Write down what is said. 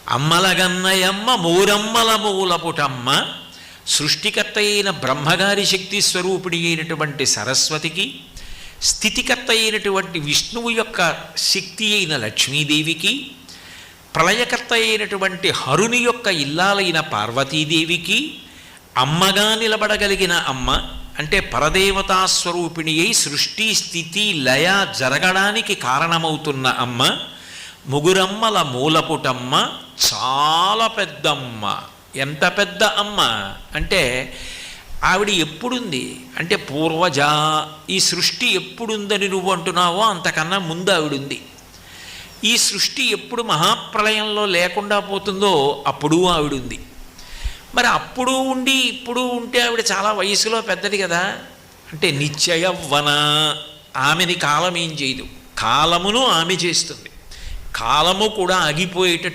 అమ్మలగన్నయమ్మ మూరమ్మల మూలపుటమ్మ సృష్టికర్త అయిన బ్రహ్మగారి శక్తి స్వరూపిణి అయినటువంటి సరస్వతికి, స్థితికర్త అయినటువంటి విష్ణువు యొక్క శక్తి అయిన లక్ష్మీదేవికి, ప్రళయకర్త అయినటువంటి హరుని యొక్క ఇల్లాలైన పార్వతీదేవికి అమ్మగా నిలబడగలిగిన అమ్మ అంటే పరదేవతాస్వరూపిణి అయి సృష్టి స్థితి లయ జరగడానికి కారణమవుతున్న అమ్మ, ముగురమ్మల మూలపుటమ్మ, చాలా పెద్దమ్మ. ఎంత పెద్ద అమ్మ అంటే ఆవిడ ఎప్పుడుంది అంటే పూర్వజ. ఈ సృష్టి ఎప్పుడుందని నువ్వు అంటున్నావో అంతకన్నా ముందు ఆవిడుంది. ఈ సృష్టి ఎప్పుడు మహాప్రళయంలో లేకుండా పోతుందో అప్పుడు ఆవిడుంది. మరి అప్పుడు ఉండి ఇప్పుడు ఉంటే ఆవిడ చాలా వయసులో పెద్దది కదా. అంటే నిత్యయవ్వన. ఆమెని కాలం ఏం చేయదు, కాలమును ఆమె చేస్తుంది. కాలము కూడా ఆగిపోయేటట్టు